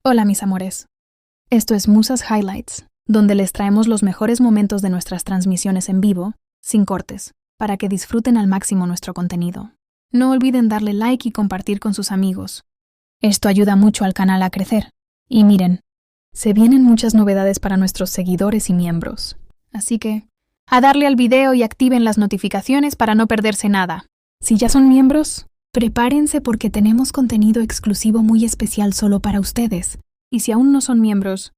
Hola mis amores, esto es Musas Highlights, donde les traemos los mejores momentos de nuestras transmisiones en vivo, sin cortes, para que disfruten al máximo nuestro contenido. No olviden darle like y compartir con sus amigos. Esto ayuda mucho al canal a crecer. Y miren, se vienen muchas novedades para nuestros seguidores y miembros. Así que, a darle al video y activen las notificaciones para no perderse nada. Si ya son miembros, prepárense porque tenemos contenido exclusivo muy especial solo para ustedes. Y si aún no son miembros,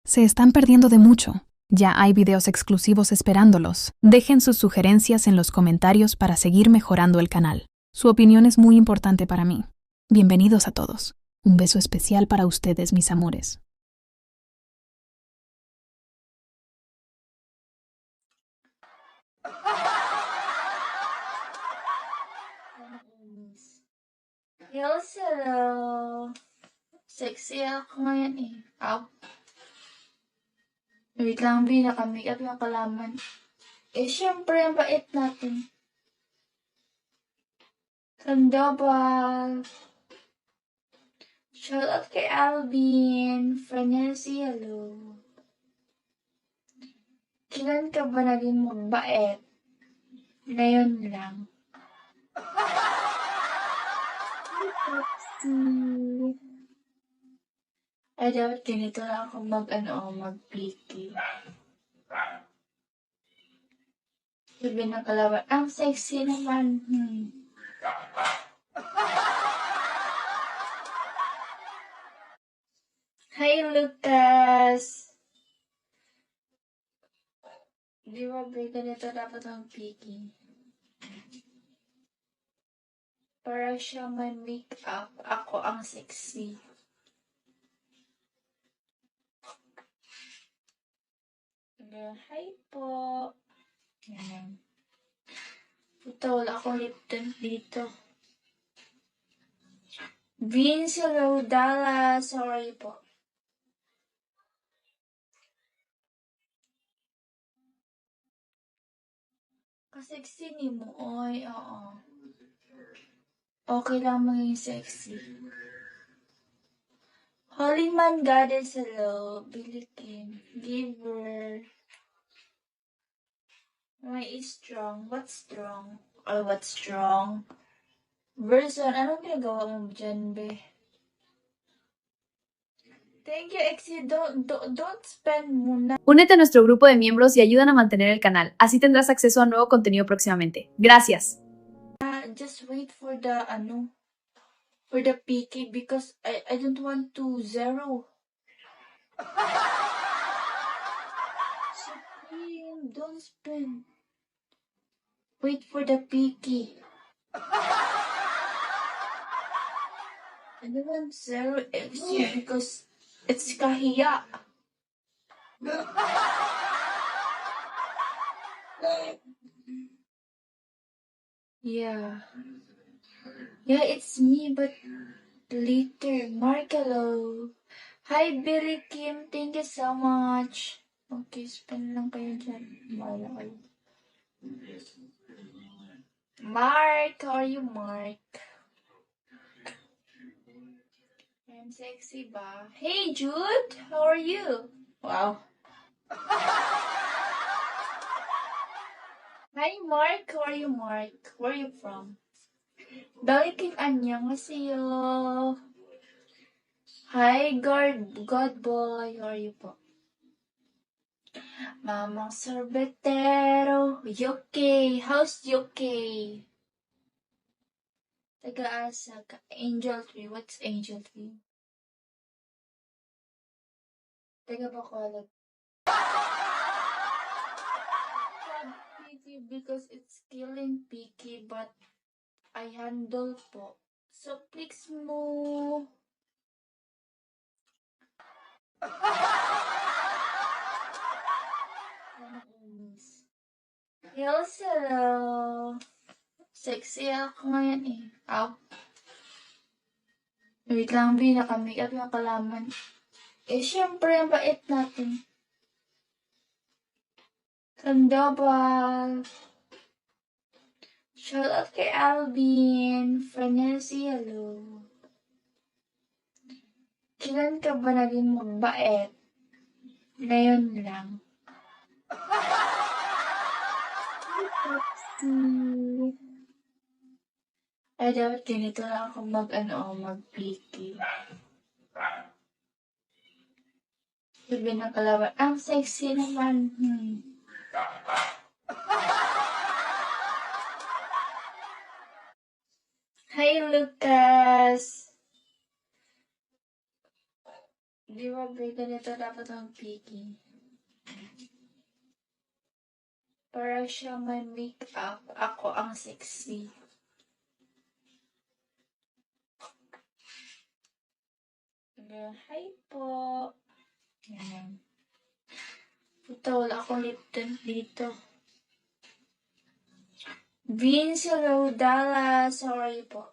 se están perdiendo de mucho. Ya hay videos exclusivos esperándolos. Dejen sus sugerencias en los comentarios para seguir mejorando el canal. Su opinión es muy importante para mí. Bienvenidos a todos. Un beso especial para ustedes, mis amores. Hello. Sexy ako ngayon eh. Ow. Wait lang, B. Nakamake-up yung kalaman. Eh, syempre, ang bait natin. Sandoval. Shout out kay Alvin. Franesi, hello. Kailan ka ba naging magbait? Ngayon lang. Sexy. Ay, dapat ganito lang ako mag-piki. Sabi ng kalaban, ang sexy naman. Hi, Lucas! Di ba, ba, ganito dapat ang piki? Para siya may make-up, ako ang sexy. Hi po! Yan. Ito, wala akong lip tint dito. Vince, hello, Dallas. Sorry po. Kasexy ni mo, oy, oo. Okay lang maging sexy. Holy Man Goddess, hello. Billy Kim. Giver. Why is strong? What's strong? Or what's strong? Verson, anong ginagawa mo dyan, be? Thank you, Exie. Don't spend muna. Únete a nuestro grupo de miembros y ayúdanos a mantener el canal. Así tendrás acceso a nuevo contenido próximamente. Gracias. Just wait for the, for the PK because I don't want to zero. Supreme, don't spend. Wait for the PK. I don't want zero Exie because it's kahiya. Yeah. Yeah, it's me, but later. Markelo. Hi, Billy Kim. Thank you so much. Okay, spend lang kayo dyan. Wala kayo. Mark, how are you, Mark? I'm sexy ba? Hey, Jude. How are you? Wow. Hi, Mark. How are you, Mark? Where are you from? Balikin annyeonghaseyo. Hi, God boy. How are you po? Mamang sorbetero. UK. How's UK? Taga-asa ka. Angel Tree. What's Angel Tree? Taga-Bacolod. Picky because it's killing picky, but I handle po. So, please mo. Hello. Sexy ako ngayon eh. Ow. Wait lang, B. Nakamake-up yung kalaman. Eh, syempre, ang bait natin. Sandoval. Shout out kay Alvin. Franesi, hello. Kailan ka ba naging mabait? Ngayon lang. Ay, dapat ganito lang ako mag-piki. Sabi ng kalaban, ang sexy naman. Hi, Lucas! Di ba, ganito dapat ang piki? Para siya may make-up, ako ang sexy. Hi po! Yan. Ito, wala akong lip tint dito. Vince, hello, Dallas. How are you po?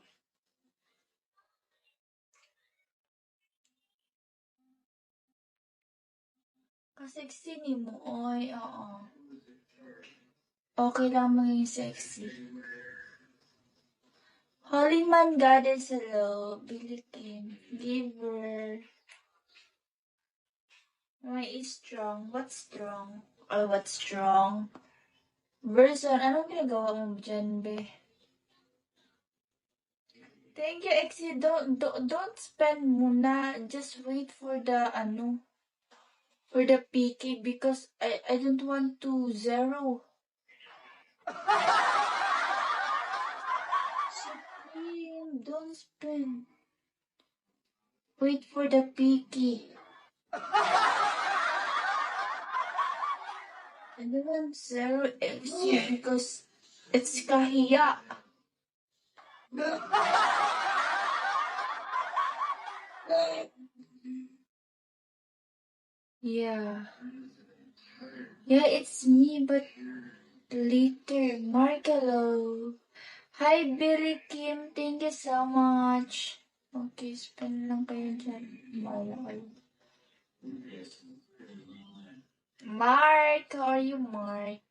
Kasexy ni mo, oy, oo. Okay lang maging sexy. Holy Man Goddess, hello. Billy Kim. Giver. Why is strong? What's strong? Or what's strong? Version, anong ginagawa mo dyan, be? Thank you, Exy. Don't spend muna. Just wait for the, for the PK because I don't want to zero. Supreme, don't spend. Wait for the PK. I don't want zero Exy because it's kahiya. Yeah. Yeah, it's me, but later. Markelo. Hi, Billy Kim. Thank you so much. Okay, spend lang kayo dyan. Mawala kayo. Mark, how are you, Mark?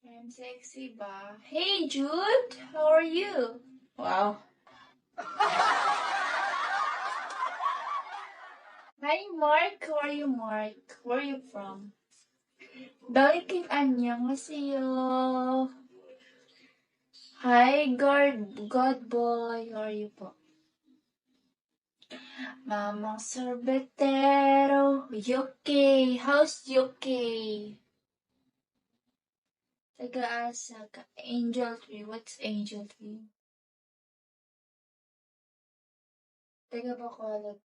I'm sexy ba? Hey, Jude. How are you? Wow. Hi, Mark. How are you, Mark? Where are you from? Balikin 안녕하세요. Hi, God boy. How are you po? Mamang sorbetero. Yuki. How's Yuki? Taga-asa ka. Angel Tree. What's Angel Tree? Taga Bacolod